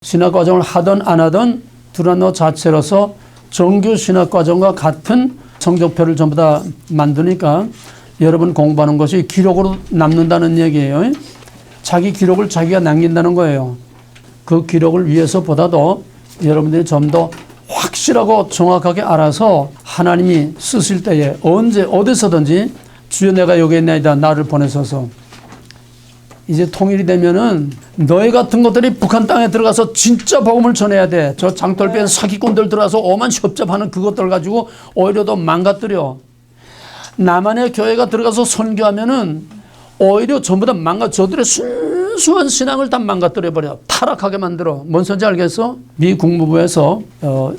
신학과정을 하든 안 하든 두란노 자체로서 정규 신학과정과 같은 성적표를 전부 다 만드니까 여러분 공부하는 것이 기록으로 남는다는 얘기예요. 자기 기록을 자기가 남긴다는 거예요. 그 기록을 위해서보다도 여러분들이 좀 더 확실하고 정확하게 알아서 하나님이 쓰실 때에 언제 어디서든지 주여 내가 여기 있나이다 나를 보내셔서 이제 통일이 되면은 너희 같은 것들이 북한 땅에 들어가서 진짜 복음을 전해야 돼. 저 장돌비엔 사기꾼들 들어가서 오만 협잡하는 그것들 가지고 오히려 더 망가뜨려. 남한의 교회가 들어가서 선교하면은 오히려 전부 다 저들의 순수한 신앙을 다 망가뜨려버려. 타락하게 만들어. 뭔 소리인지 알겠어? 미 국무부에서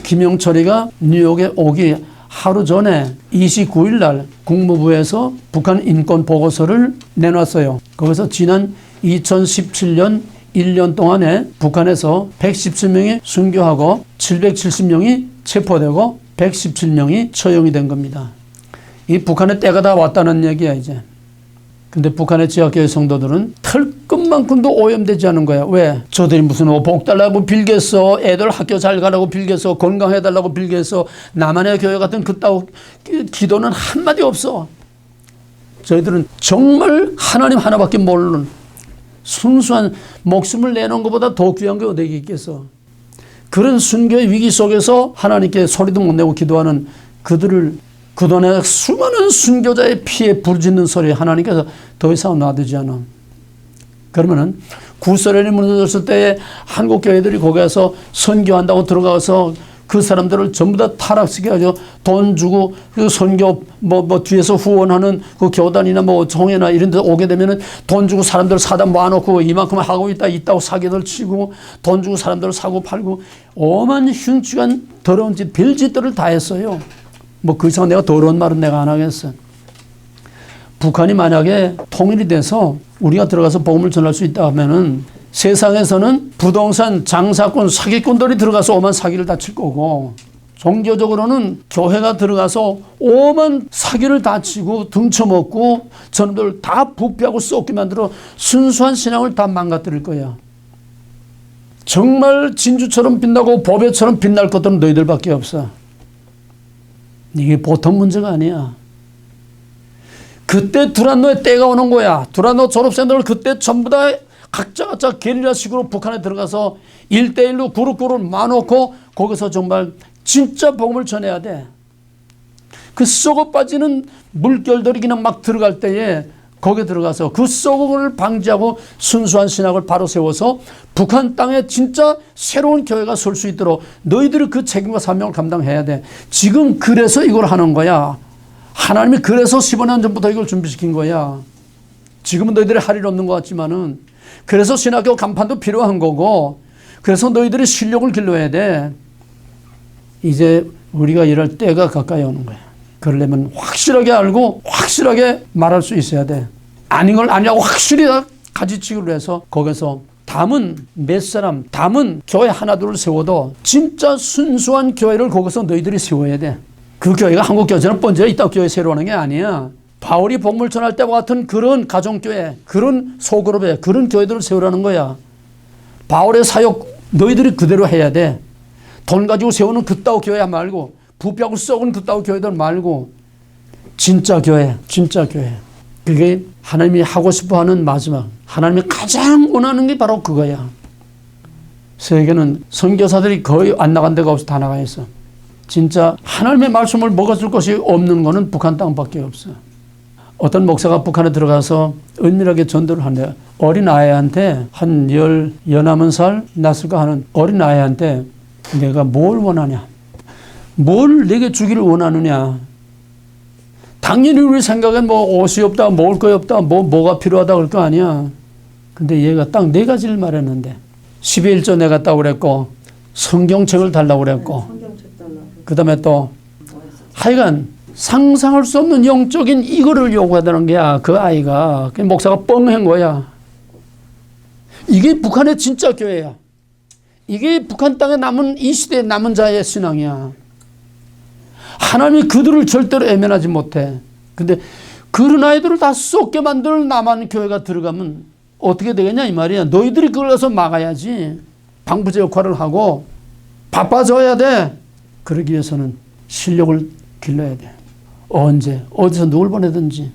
김영철이가 뉴욕에 오기 하루 전에 29일 날 국무부에서 북한 인권 보고서를 내놨어요. 거기서 지난 2017년 1년 동안에 북한에서 117명이 순교하고 770명이 체포되고 117명이 처형이 된 겁니다. 이 북한의 때가 다 왔다는 얘기야 이제. 근데 북한의 지하교회 성도들은 털끝만큼도 오염되지 않은 거야. 왜? 저들이 무슨 복 달라고 빌겠어. 애들 학교 잘 가라고 빌겠어. 건강해달라고 빌겠어. 남한의 교회 같은 그따위 기도는 한마디 없어. 저희들은 정말 하나님 하나밖에 모르는 순수한 목숨을 내놓은 것보다 더 귀한 게 어디 있겠어. 그런 순교의 위기 속에서 하나님께 소리도 못 내고 기도하는 그들을 그동안에 수많은 순교자의 피에 부르짖는 소리 하나님께서 더 이상 놔두지 않아. 그러면은 구소련이 무너졌을 때에 한국 교회들이 거기에서 선교한다고 들어가서 그 사람들을 전부 다 타락시켜가지고 돈 주고 그 선교 뭐 뒤에서 후원하는 그 교단이나 뭐 종회나 이런 데 오게 되면은 돈 주고 사람들 사다 모아놓고 이만큼 하고 있다고 사기들 치고 돈 주고 사람들을 사고 팔고 오만 흉측한 더러운 짓 별짓들을 다 했어요. 뭐 그 이상 내가 더러운 말은 내가 안 하겠어. 북한이 만약에 통일이 돼서 우리가 들어가서 복음을 전할 수 있다 하면은 세상에서는 부동산 장사꾼 사기꾼들이 들어가서 오만 사기를 다 칠 거고 종교적으로는 교회가 들어가서 오만 사기를 다 치고 등쳐먹고 저놈들 다 부패하고 썩게 만들어 순수한 신앙을 다 망가뜨릴 거야. 정말 진주처럼 빛나고 보배처럼 빛날 것들은 너희들밖에 없어. 이게 보통 문제가 아니야. 그때 두란노의 때가 오는 거야. 두란노 졸업생들을 그때 전부 다 각자 게릴라식으로 북한에 들어가서 1대1로 그룹 마놓고 거기서 정말 진짜 복음을 전해야 돼. 그 썩어 빠지는 물결들이 그냥 막 들어갈 때에 거기에 들어가서 그 썩음을 방지하고 순수한 신학을 바로 세워서 북한 땅에 진짜 새로운 교회가 설 수 있도록 너희들이 그 책임과 사명을 감당해야 돼. 지금 그래서 이걸 하는 거야. 하나님이 그래서 15년 전부터 이걸 준비시킨 거야. 지금은 너희들이 할 일 없는 것 같지만은 그래서 신학교 간판도 필요한 거고 그래서 너희들이 실력을 길러야 돼. 이제 우리가 이럴 때가 가까이 오는 거야. 그러려면 확실하게 알고 확실하게 말할 수 있어야 돼. 아닌 걸 아니라고 확실히 가지치기로 해서 거기서 담은 몇 사람, 담은 교회 하나둘을 세워도 진짜 순수한 교회를 거기서 너희들이 세워야 돼. 그 교회가 한국 교회처럼 번져 있다고 교회 새로 하는 게 아니야. 바울이 복음을 전할 때와 같은 그런 가정교회, 그런 소그룹에 그런 교회들을 세우라는 거야. 바울의 사역 너희들이 그대로 해야 돼. 돈 가지고 세우는 그따위 교회 말고 부패하고 썩은 그따위 교회들 말고 진짜 교회, 진짜 교회. 그게 하나님이 하고 싶어하는 마지막, 하나님이 가장 원하는 게 바로 그거야. 세계는 선교사들이 거의 안 나간 데가 없어. 다 나가 있어. 진짜 하나님의 말씀을 먹어줄 것이 없는 거는 북한 땅밖에 없어. 어떤 목사가 북한에 들어가서 은밀하게 전도를 한대. 어린 아이한테 한 19살 났을까 하는 어린 아이한테 내가 뭘 원하냐? 뭘 내게 주기를 원하느냐? 당연히 우리 생각엔 뭐 옷이 없다, 먹을 거 없다, 뭐가 필요하다 그럴 거 아니야. 근데 얘가 딱 4가지를 말했는데 12일조 내갔다고 그랬고 성경책을 달라고 그랬고 그 다음에 또 하여간 상상할 수 없는 영적인 이거를 요구하다는 거야. 그 아이가. 그 목사가 뻥한 거야. 이게 북한의 진짜 교회야. 이게 북한 땅에 남은 이 시대에 남은 자의 신앙이야. 하나님이 그들을 절대로 애면하지 못해. 근데 그런 아이들을 다 쏟게 만들 남한 교회가 들어가면 어떻게 되겠냐 이 말이야. 너희들이 그걸 가서 막아야지. 방부제 역할을 하고 바빠져야 돼. 그러기 위해서는 실력을 길러야 돼. 언제 어디서 누굴 보내든지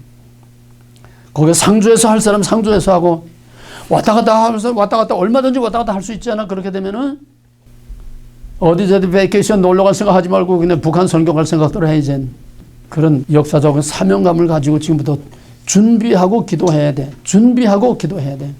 거기에 상주해서 할 사람 상주해서 하고 왔다 갔다 얼마든지 왔다 갔다 할 수 있잖아. 그렇게 되면은 어디저디 베이케이션 놀러 갈 생각 하지 말고 그냥 북한 선교 갈 생각들을 해. 이제 그런 역사적인 사명감을 가지고 지금부터 준비하고 기도해야 돼. 준비하고 기도해야 돼.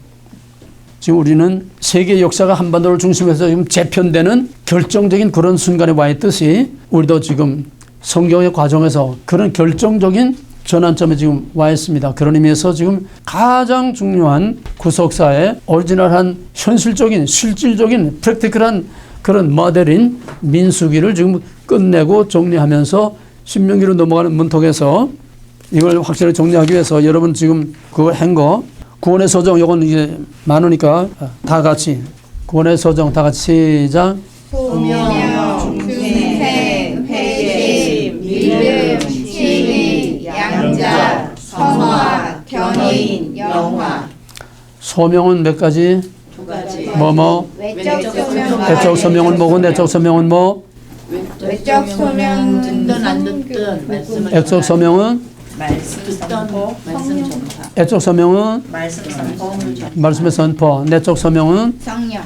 지금 우리는 세계 역사가 한반도를 중심해서 지금 재편되는 결정적인 그런 순간에 와 있듯이 우리도 지금 성경의 과정에서 그런 결정적인 전환점에 지금 와 있습니다. 그런 의미에서 지금 가장 중요한 구속사의 오리지널한 현실적인 실질적인 프랙티컬한 그런 모델인 민수기를 지금 끝내고 정리하면서 신명기로 넘어가는 문턱에서 이걸 확실히 정리하기 위해서 여러분 지금 그거 한 거 구원의 서정 이건 이게 많으니까 다 같이 구원의 서정 다 같이 시작. 소명, 중생, 회심, 믿음, 진리, 양자, 선화, 견인, 영화. 소명은 몇 가지? 두 가지. 뭐뭐? 외적 소명은 뭐고 내적 소명은 뭐? 외적 소명 듣든 안 듣든 말씀을 액적 소명은? 말씀 선포, 말씀 전파. 애적 소명은? 말씀 선포, 말씀의 선포. 내적 소명은? 성령.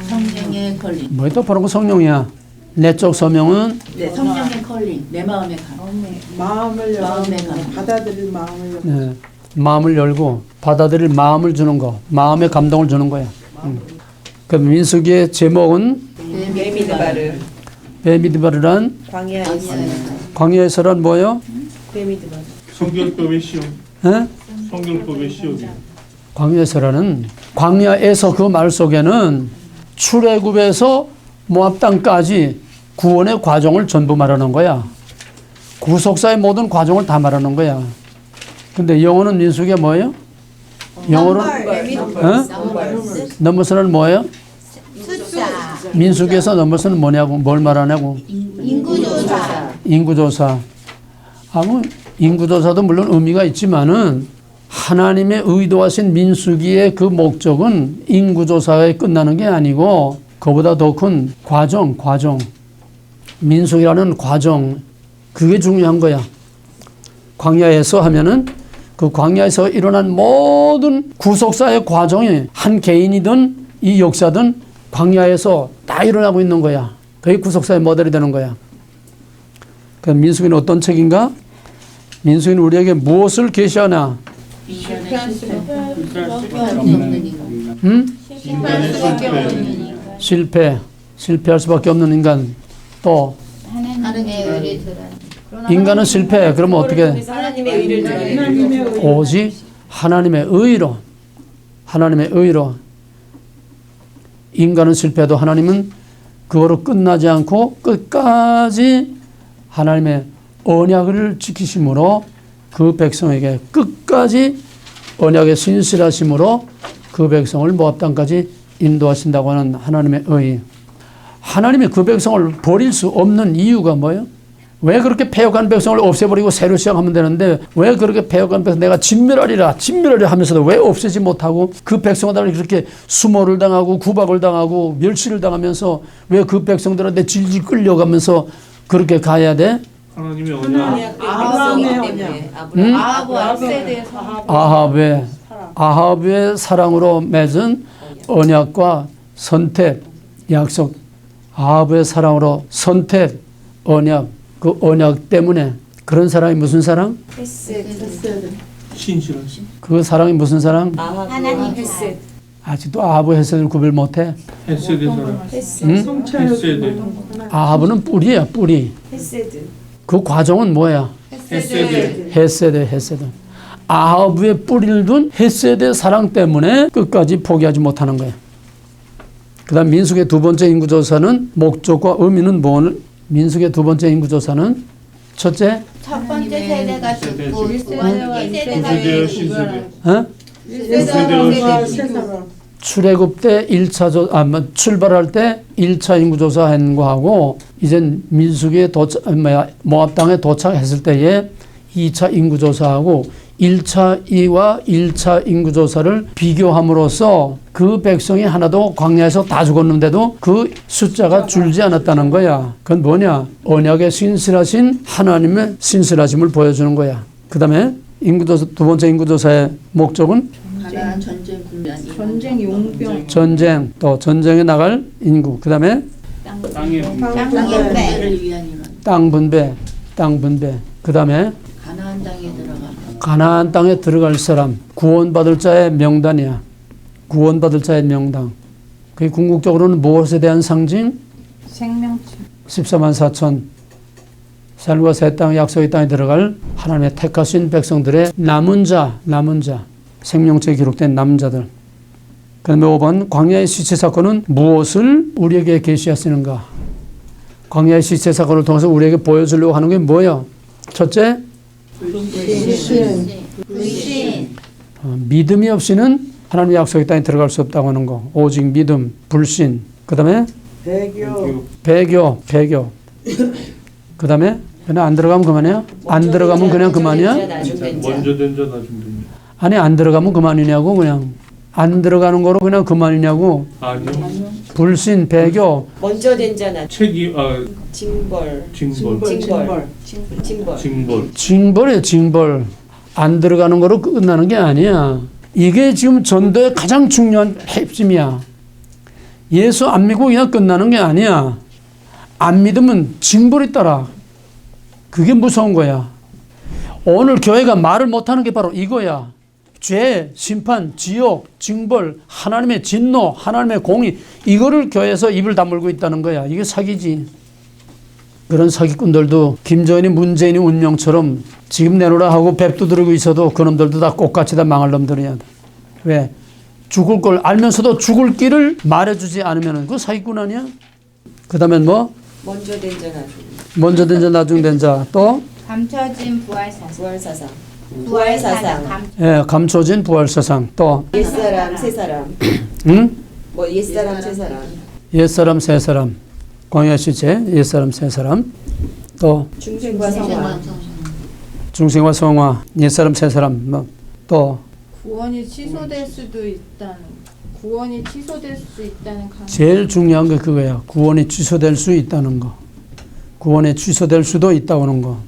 성령의 컬링. 뭐 또 바로 그 성령이야. 내적 소명은? 네, 성령의 컬링. 내 마음에 가. 마음을 마음에 열고 가는 받아들일 마음을 열고 네. 마음을 열고 받아들일 마음을 주는 거. 마음의 감동을 주는 거야. 그 민수기의 제목은? 베미드바르 베미드바르란? 광야에서란 뭐예요? 베미드바르 성경법의 시험. 예? 성경법의 시험이. 광야에서라는 광야에서 그 말 속에는 출애굽에서 모압 땅까지 구원의 과정을 전부 말하는 거야. 구속사의 모든 과정을 다 말하는 거야. 근데 영어는 민수기가 뭐예요? 영어로 넘버스는 뭐예요? 숫자. 민수기에서 넘버스는 뭐냐고 뭘 말하냐고. 인구조사. 인구조사. 아무 인구조사도 물론 의미가 있지만은 하나님의 의도하신 민수기의 그 목적은 인구조사에 끝나는 게 아니고 그보다 더 큰 과정. 민수기라는 과정. 그게 중요한 거야. 광야에서 하면은 그 광야에서 일어난 모든 구속사의 과정이 한 개인이든 이 역사든 광야에서 다 일어나고 있는 거야. 그게 구속사의 모델이 되는 거야. 그 민수기는 어떤 책인가? 민수기는 우리에게 무엇을 계시하나? 실패할 수밖에 없는 인간. 또 하나님의 의를 드러내. 인간은 실패해. 그러면 어떻게? 하나님의 의를 드러내 오직 하나님의 의로. 인간은 실패해도 하나님은 그거로 끝나지 않고 끝까지 하나님의 언약을 지키심으로 그 백성에게 끝까지 언약의 신실하심으로 그 백성을 모압 땅까지 인도하신다고 하는 하나님의 의. 하나님이 그 백성을 버릴 수 없는 이유가 뭐예요? 왜 그렇게 패역한 백성을 없애버리고 새로 시작하면 되는데 왜 그렇게 패역한 백성 내가 진멸하리라 하면서도 왜 없애지 못하고 그 백성들을 그렇게 수모를 당하고 구박을 당하고 멸시를 당하면서 왜 그 백성들한테 질질 끌려가면서 그렇게 가야 돼? 하나님의 언약. 아합과 헷세대에서 아합의 사랑으로 맺은 언약과 선택, 약속. 아합의 사랑으로 선택, 언약. 그 언약 때문에 그런 사랑이 무슨 사랑? 신실하신. 그 사랑이 무슨 사랑? 하나님 헷세. 아직도 아합의 헷세를 구별 못해. 헷세대 사람. 응? 헷세대. 아합은 뿌리야, 뿌리. 그 과정은 뭐야? 헷세대. 아합의 뿌리를 둔 헷세대 사랑 때문에 끝까지 포기하지 못하는 거야. 그 다음 민수기의 두 번째 인구조사는 목적과 의미는 뭐는? 민수기의 두 번째 인구조사는 첫째, 첫 번째 세대가 죽고 두 번째 세대가 구세대와 신세대. 어? 구세대와 신세대. 출애굽 때 출발할 때 1차 인구조사 한 거하고 이젠 민수기에 모압 땅에 도착했을 때에 2차 인구조사하고 1차 이와 1차 인구조사를 비교함으로써 그 백성이 하나도 광야에서 다 죽었는데도 그 숫자가 줄지 않았다는 거야. 그건 뭐냐? 언약의 신실하신 하나님의 신실하심을 보여주는 거야. 그 다음에 인구조사, 두 번째 인구조사의 목적은 가나안 전쟁 군대한 전쟁 용병. 전쟁, 또 전쟁에 나갈 인구, 그 다음에 땅의 분배를 위한 인원. 땅 분배, 그 다음에 가나안 땅에 들어가. 가나안 땅에 들어갈 사람, 구원받을 자의 명단이야. 구원받을 자의 명단. 그게 궁극적으로는 무엇에 대한 상징? 생명체. 14만 4천 살과 새 땅, 약속의 땅에 들어갈 하나님의 택하신 백성들의 남은 자, 생명체에 기록된 남은 자들. 그 다음에 5번, 광야의 시체 사건은 무엇을 우리에게 계시하시는가? 광야의 시체 사건을 통해서 우리에게 보여주려고 하는 게 뭐야? 첫째, 불신. 믿음이 없이는 하나님의 약속의 땅에 들어갈 수 없다고 하는 거. 오직 믿음, 불신. 그 다음에 배교. 그 다음에 그냥 안 들어가면 그만이야? 안 들어가면 그냥 그만이야? 먼저 된 자 나중 된 자. 아니 안 들어가면 그만이냐고. 그냥 안 들어가는 거로 그냥 그만이냐고. 아니요. 불신, 배교. 먼저 된 자나 책이 징벌. 징벌. 징벌이에요. 징벌. 안 들어가는 거로 끝나는 게 아니야. 이게 지금 전도의 가장 중요한 핵심이야. 예수 안 믿고 그냥 끝나는 게 아니야. 안 믿으면 징벌이 따라. 그게 무서운 거야. 오늘 교회가 말을 못하는 게 바로 이거야. 죄, 심판, 지옥, 징벌, 하나님의 진노, 하나님의 공의, 이거를 교회에서 입을 다물고 있다는 거야. 이게 사기지. 그런 사기꾼들도 김정은이 문재인이 운명처럼 지금 내놓으라 하고 배 두드리고 있어도 그놈들도 다 똑같이 다 망할 놈들이야. 왜? 죽을 걸 알면서도 죽을 길을 말해주지 않으면 그거 사기꾼 아니야? 그 다음엔 뭐? 먼저 된 자 나중. 먼저 된 자, 나중 된 자. 또? 감춰진 부활사상. 부활사상. 부활사상. 예, 감춰진 부활사상. 또? 옛사람 새사람. 응? 뭐 옛사람 새사람. 옛사람, 새사람. 광야 시체, 옛사람, 새사람. 또? 중생과 성화. 중생과 성화, 옛사람, 새사람. 뭐. 또? 구원이 취소될 수도 있다는 구원이 취소될 수 있다는 가능. 제일 중요한 게 그거야. 구원이 취소될 수 있다는 거. 구원이 취소될 수도 있다고 하는 거.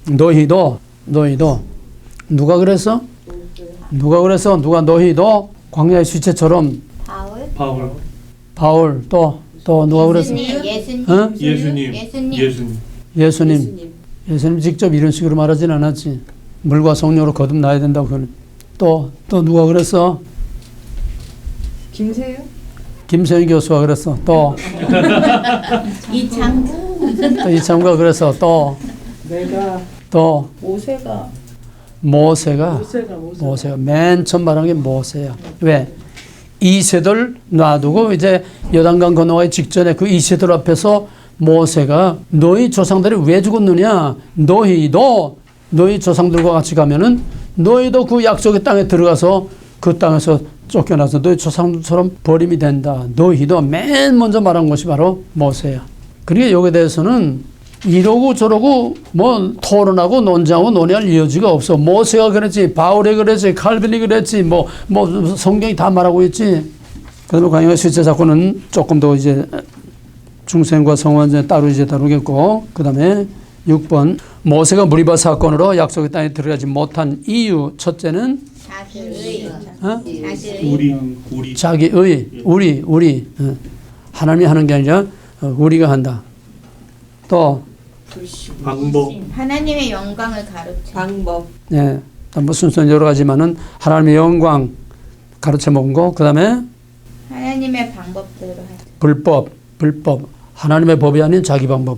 너희도 누가 그랬어? 누가 너희도 광야의 시체처럼 바울 또 누가 그랬어? 예수님 직접 이런 식으로 말하진 않았지. 물과 성령으로 거듭나야 된다고. 또 누가 그랬어? 김세윤 교수가 그랬어. 또 이창구가 그랬어. 또 모세가 맨 처음 말한 게 모세야. 왜? 이세돌 놔두고 이제 요단강 건너가기 직전에 그 이세돌 앞에서 모세가 너희 조상들이 왜 죽었느냐? 너희도 너희 조상들과 같이 가면은 너희도 그 약속의 땅에 들어가서 그 땅에서 쫓겨나서 너희 조상들처럼 버림이 된다. 너희도 맨 먼저 말한 것이 바로 모세야. 그러니까 여기에 대해서는 이러고 저러고 뭐 토론하고 논쟁하고 논의할 여지가 없어. 모세가 그랬지, 바울이 그랬지, 칼빈이 그랬지, 뭐 성경이 다 말하고 있지. 그다음에 광야 시체 사건은 조금 더 이제 중생과 성환제 따로 이제 다루겠고, 그다음에 6번 모세가 무리바 사건으로 약속의 땅에 들어가지 못한 이유. 첫째는 자기의 우리 하나님이 하는 게 아니라 우리가 한다. 또 방법. 하나님의 영광을 가르쳐. 방법. 네, 뭐 순서는 여러 가지만은 하나님의 영광 가르쳐 먹은 거. 그다음에 하나님의 방법대로 하죠. 불법 하나님의 법이 아닌 자기 방법.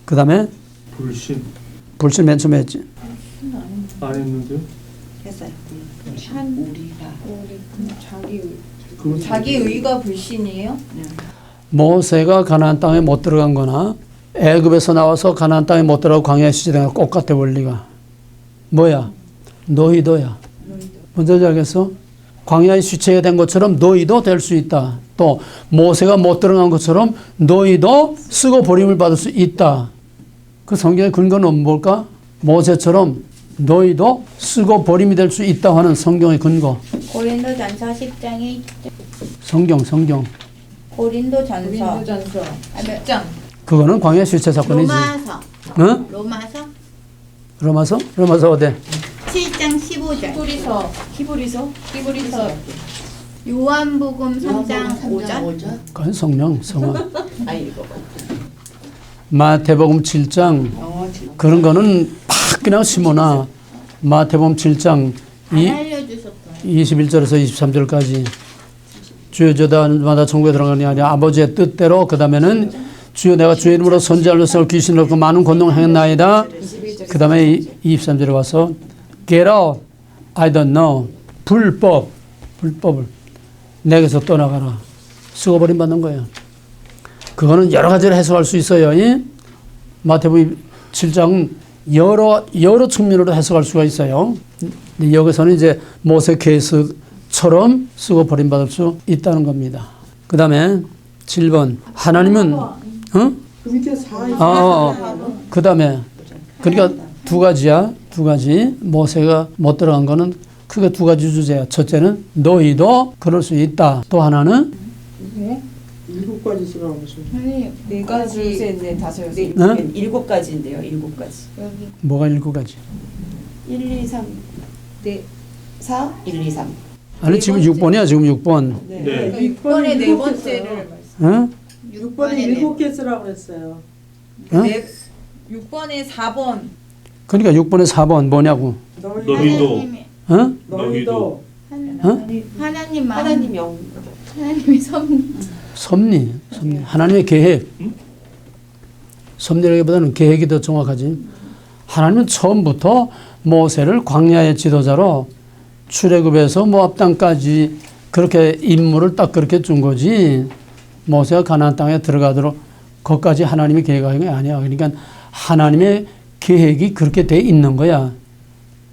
그다음에 불신 맨 처음에 했지. 안 했는데요? 했어요. 자기 의가 불신이에요? 모세가 가나안 땅에 못 들어간 거나 애굽에서 나와서 가나안 땅에 못 들어가고 광야에 시대가 똑같아. 원리가 뭐야? 너희도야. 뭔지 알겠어? 광야의 시체가 된 것처럼 너희도 될 수 있다. 또 모세가 못 들어간 것처럼 너희도 쓰고 버림을 받을 수 있다. 그 성경의 근거는 뭘까? 모세처럼 너희도 쓰고 버림이 될 수 있다고 하는 성경의 근거. 고린도전서 10장에 성경. 고린도전서 고린도전서 10장. 그거는 광야 실체 사건이지. 로마서 어? 로마서 어디? 7장 15절 히브리서 요한복음 3장 5절 그건 성령, 성화. 아이고. 마태복음 7장 그런 거는 팍 그냥 심어놔. 마태복음 7장 안 알려주셨어요. 21절에서 23절까지 주여 저마다 천국에 들어가는 게 아니라 아버지의 뜻대로 그 다음에는 주여 내가 주의 이름으로 선지자로서 귀신을 얻고 많은 권능을 행했나이다. 그 다음에 23절에 와서 Get out, I don't know. 불법을 내게서 떠나가라. 쓰고버림 받는 거예요. 그거는 여러 가지로 해석할 수 있어요. 이? 마태복음 7장 여러 측면으로 해석할 수가 있어요. 근데 여기서는 이제 모세 케이스처럼 쓰고 버림받을 수 있다는 겁니다. 그 다음에 7번 하나님은 그 다음에 그러니까 두 가지야. 두 가지. 모세가 못 들어간 거는 크게 두 가지 주제야. 첫째는 너희도 그럴 수 있다. 또 하나는 7가지 쓰라고 하셨어요. 네 가지. 네, 다섯, 네? 7가지인데요. 7가지. 뭐가 7가지? 1, 2, 3, 네. 4, 1, 2, 3. 아니 지금 6번이야. 지금 6번. 네. 6번의 네 번째를 응? 6번에 7개 쓰라고 그랬어요. 어? 6번에 4번. 그러니까 6번에 4번 뭐냐고. 너희도 어? 너희도 하나님 영. 하나님의 섭리. 하나님의 계획. 섭리라기보다는 계획이 더 정확하지. 하나님은 처음부터 모세를 광야의 지도자로 출애굽에서 모압 땅까지 그렇게 임무를 딱 그렇게 준 거지. 모세가 가나안 땅에 들어가도록 거기까지 하나님이 계획한 게 아니야. 그러니까 하나님의 계획이 그렇게 돼 있는 거야.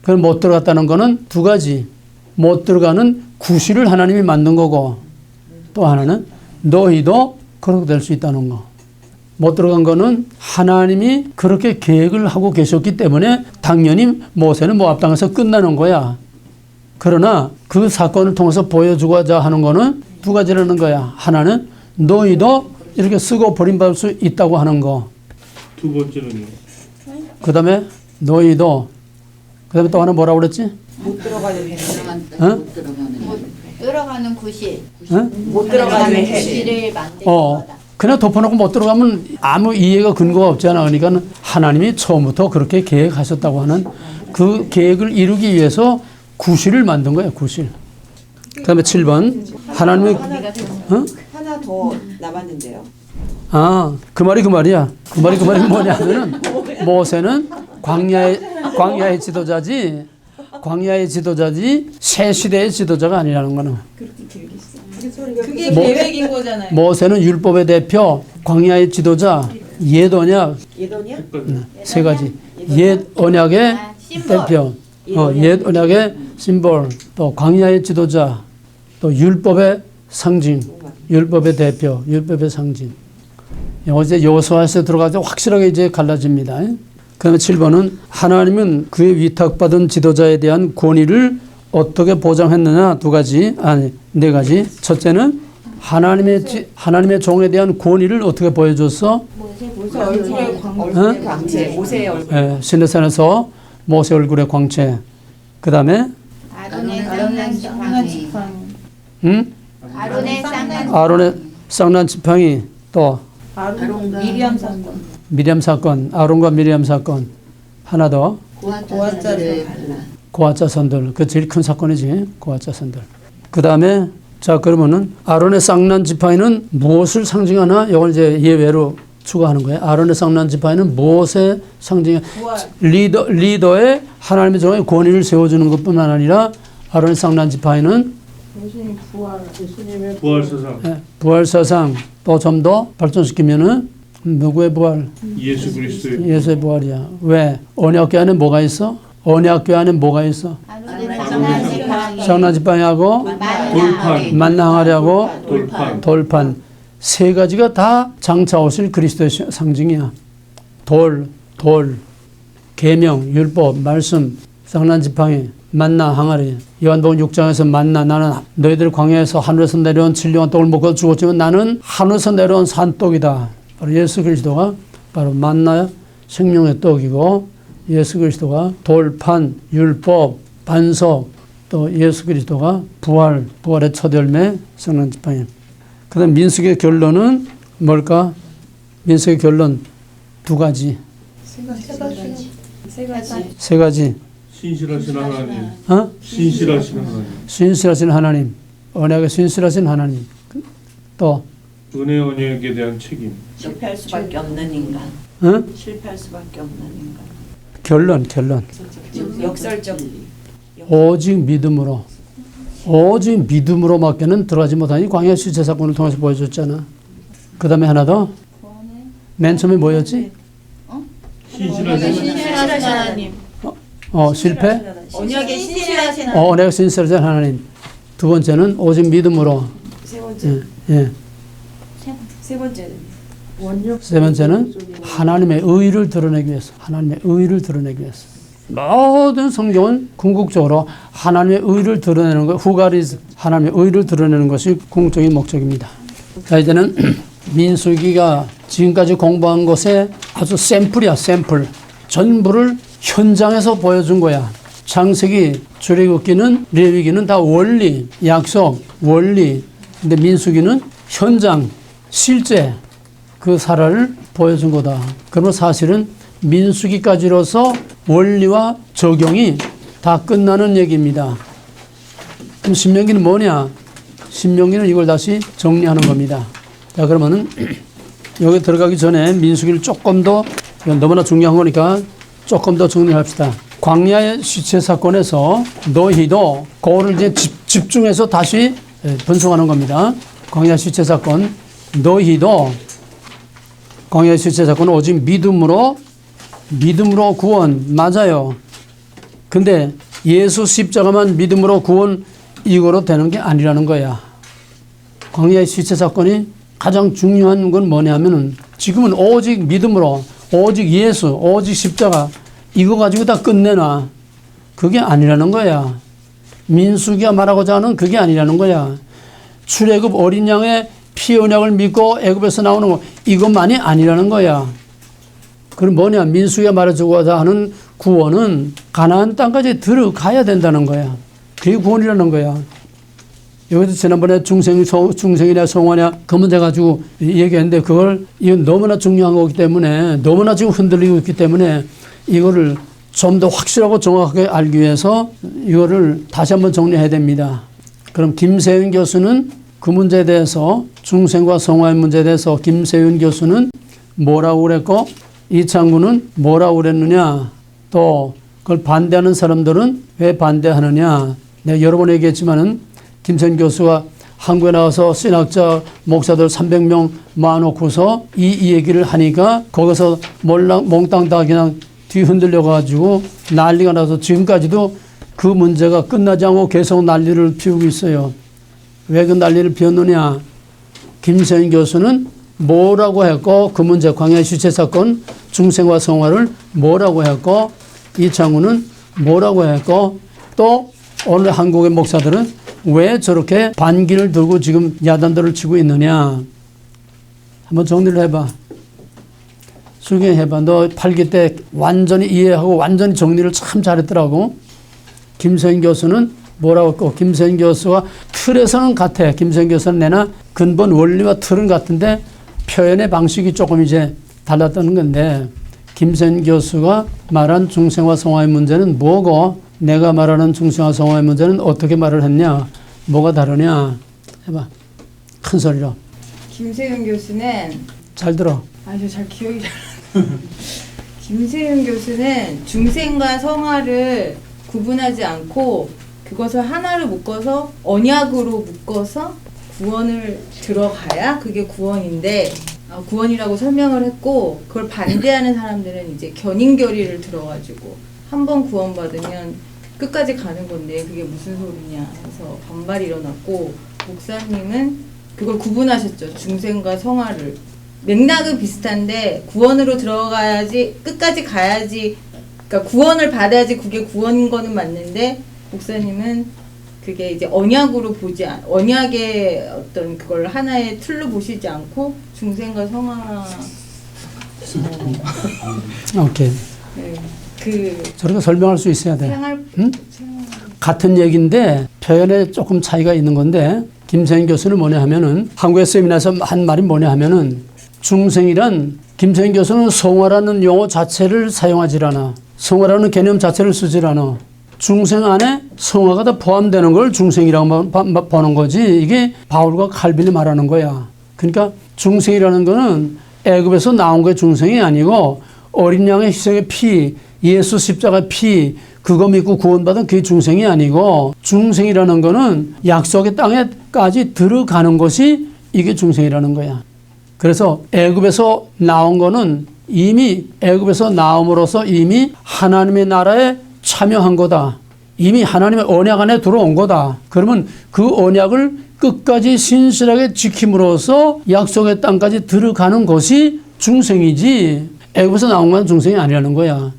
그걸 못 들어갔다는 거는 두 가지. 못 들어가는 구실을 하나님이 만든 거고 또 하나는 너희도 그렇게 될 수 있다는 거. 못 들어간 거는 하나님이 그렇게 계획을 하고 계셨기 때문에 당연히 모세는 모압 땅에서 끝나는 거야. 그러나 그 사건을 통해서 보여주고자 하는 거는 두 가지라는 거야. 하나는 너희도 이렇게 쓰고 버림받을 수 있다고 하는 거. 두 번째는요. 그 다음에 너희도 그 다음에 또 하나 뭐라고 그랬지? 못 들어가는 해. 어? 못 들어가는 들어가는 구실 어? 못 들어가는 해. 구실을 만드는 어. 거다. 그냥 덮어놓고 못 들어가면 아무 이해가 근거가 없잖아. 그러니까 하나님이 처음부터 그렇게 계획하셨다고 하는 그 계획을 이루기 위해서 구실을 만든 거예요. 구실. 그 다음에 7번 하나님의 하나 더 남았는데요. 그 말이 그 말이야. 그 말이 뭐냐면은 모세는 광야의 지도자지 새 시대의 지도자가 아니라는 거는. 그게 계획인 거잖아요. 모세는 율법의 대표, 광야의 지도자, 옛 언약 예돈이야? 세 가지. 옛 언약의 심볼. 대표, 옛 언약의 심볼, 또 광야의 지도자, 또 율법의 상징, 율법의 대표, 율법의 상징. 이제 여호수아에서 들어가서 확실하게 이제 갈라집니다. 그다음에 7번은 하나님은 그의 위탁받은 지도자에 대한 권위를 어떻게 보장했느냐 네 가지. 첫째는 하나님의 종에 대한 권위를 어떻게 보여줬어? 모세 얼굴의 광채. 모세의 얼굴. 예, 시내산에서 모세 얼굴의 광채. 그다음에 아론의 쌍난 지팡이. 응? 아론의 쌍난 지팡이 또 아론과 미리암 사건. 아론과 미리암 사건. 하나 더. 고아자를 발라. 고아자 선들. 그 제일 큰 사건이지. 고아자 선들. 그다음에 자 그러면은 아론의 쌍난 지팡이는 무엇을 상징하나? 이걸 이제 예외로 추가하는 거예요. 아론의 쌍난 지팡이는 무엇의 상징? 리더의 하나님의 종의 권위를 세워주는 것뿐만 아니라 아론의 쌍난 지팡이는 예수님 예수님의 부활사상. 부활사상 또 좀 더 발전시키면은 누구의 부활? 예수 그리스도의 예수의 부활이야. 왜? 언약궤 안에 뭐가 있어? 언약궤 안에 뭐가 있어? 아론의 쌍난 지팡이. 쌍난 지팡이하고 돌판. 만나 항아리하고 돌판. 세 가지가 다 장차 오실 그리스도의 상징이야. 계명, 율법, 말씀. 쌍난 지팡이, 만나 항아리. 요한복음 6장에서 만나 나는 너희들 광야에서 하늘에서 내려온 진리와 떡을 먹고 죽었지만 나는 하늘에서 내려온 산떡이다. 바로 예수 그리스도가 바로 만나 생명의 떡이고 예수 그리스도가 돌판, 율법, 반석 또 예수 그리스도가 부활의 첫 열매 쌍난 지팡이. 그 다음 민수기의 결론은 뭘까? 민수기의 결론 두 가지. 세 가지. 신실하신 하나님. 어? 신실하신 하나님. 신실하신 하나님. 언약에 신실하신 하나님. 또 은혜 언약에 대한 책임. 실패할 수밖에 없는 인간. 어? 실패할 수밖에 없는 인간. 결론. 역설적. 오직 믿음으로밖에는 들어가지 못하니 광야 수제 사건을 통해서 보여줬잖아. 그 다음에 하나 더. 맨 처음에 뭐였지? 신실하신 하나님. 실패? 언약에 신실하신 언약에 신실하신 하나님. 두 번째는 오직 믿음으로. 세 번째. 예. 세 번째는 원력 세 번째는 하나님의 의를 드러내기 위해서. 하나님의 의를 드러내기 위해서. 모든 성경은 궁극적으로 하나님의 의를 드러내는 것, 후가리즈, 하나님의 의를 드러내는 것이 궁극적인 목적입니다. 자, 이제는 민수기가 지금까지 공부한 것의 아주 샘플이야, 샘플. 전부를 현장에서 보여준 거야. 창세기, 출애굽기는, 레위기는 다 원리, 약속, 원리. 근데 민수기는 현장, 실제 그 사례를 보여준 거다. 그러면 사실은 민수기까지로서 원리와 적용이 다 끝나는 얘기입니다. 그럼 신명기는 뭐냐? 신명기는 이걸 다시 정리하는 겁니다. 자, 그러면은 여기 들어가기 전에 민수기를 조금 더, 이건 너무나 중요한 거니까 조금 더 정리합시다. 광야의 시체 사건에서 너희도 그거를 이제 집중해서 다시 분석하는 겁니다. 광야 시체 사건, 너희도 광야 시체 사건은 오직 믿음으로 구원, 맞아요. 근데 예수 십자가만 믿음으로 구원 이거로 되는 게 아니라는 거야. 광야의 시체 사건이 가장 중요한 건 뭐냐면은 지금은 오직 믿음으로, 오직 예수, 오직 십자가 이거 가지고 다 끝내나. 그게 아니라는 거야. 민수기가 말하고자 하는 그게 아니라는 거야. 출애굽 어린 양의 피 언약을 믿고 애굽에서 나오는 거 이것만이 아니라는 거야. 그럼 뭐냐? 민수기가 말해주고자 하는 구원은 가나안 땅까지 들어가야 된다는 거야. 그게 구원이라는 거야. 여기서 지난번에 중생이냐 성화냐 그 문제 가지고 얘기했는데 그걸 이건 너무나 중요한 거기 때문에 너무나 지금 흔들리고 있기 때문에 이거를 좀 더 확실하고 정확하게 알기 위해서 이거를 다시 한번 정리해야 됩니다. 그럼 김세윤 교수는 그 문제에 대해서 중생과 성화의 문제에 대해서 김세윤 교수는 뭐라고 그랬고 이창구는 뭐라고 그랬느냐, 또 그걸 반대하는 사람들은 왜 반대하느냐. 내가 여러 번 얘기했지만은 김세윤 교수가 한국에 나와서 신학자 목사들 300명 모아놓고서 이 얘기를 하니까 거기서 몽땅 다 그냥 뒤흔들려가지고 난리가 나서 지금까지도 그 문제가 끝나지 않고 계속 난리를 피우고 있어요. 왜 그 난리를 피웠느냐. 김세윤 교수는 뭐라고 했고 그 문제 광야 시체 사건 중생과 성화를 뭐라고 했고 이창우는 뭐라고 했고 또 오늘 한국의 목사들은 왜 저렇게 반기를 들고 지금 야단들을 치고 있느냐. 한번 정리를 해봐. 수경해봐. 너 8기 때 완전히 이해하고 완전히 정리를 참 잘했더라고. 김세윤 교수는 뭐라고 했고 김세윤 교수가 틀에서는 같아. 김세윤 교수는 내나 근본 원리와 틀은 같은데 표현의 방식이 조금 이제 달랐다는 건데 김세윤 교수가 말한 중생과 성화의 문제는 뭐고 내가 말하는 중생과 성화의 문제는 어떻게 말을 했냐, 뭐가 다르냐 해봐. 큰 소리로. 김세윤 교수는 잘 들어. 아주 잘 기억이 잘 김세윤 교수는 중생과 성화를 구분하지 않고 그것을 하나로 묶어서 언약으로 묶어서 구원을 들어가야 그게 구원인데 구원이라고 설명을 했고 그걸 반대하는 사람들은 이제 견인결의를 들어가지고 한번 구원받으면 끝까지 가는 건데 그게 무슨 소리냐 해서 반발이 일어났고 목사님은 그걸 구분하셨죠. 중생과 성화를. 맥락은 비슷한데 구원으로 들어가야지 끝까지 가야지 그러니까 구원을 받아야지 그게 구원인 거는 맞는데 목사님은 그게 이제 언약의 어떤 그걸 하나의 틀로 보시지 않고 중생과 성화 오케이. 네, 그 저렇게 설명할 수 있어야 돼. 생활 같은 얘기인데 표현에 조금 차이가 있는 건데 김세인 교수는 뭐냐 하면은 한국의 세미나에서 한 말이 뭐냐 하면은 중생이란 김세인 교수는 성화라는 용어 자체를 사용하지 않아. 성화라는 개념 자체를 쓰질 않아. 중생 안에 성화가 다 포함되는 걸 중생이라고 보는 거지. 이게 바울과 칼빈이 말하는 거야. 그러니까 중생이라는 거는 애굽에서 나온 게 중생이 아니고 어린 양의 희생의 피, 예수 십자가 피, 그거 믿고 구원받은 그게 중생이 아니고 중생이라는 거는 약속의 땅에까지 들어가는 것이 이게 중생이라는 거야. 그래서 애굽에서 나온 거는 이미 애굽에서 나옴으로써 이미 하나님의 나라에 참여한 거다. 이미 하나님의 언약 안에 들어온 거다. 그러면 그 언약을 끝까지 신실하게 지킴으로써 약속의 땅까지 들어가는 것이 중생이지 애굽에서 나온 건 중생이 아니라는 거야.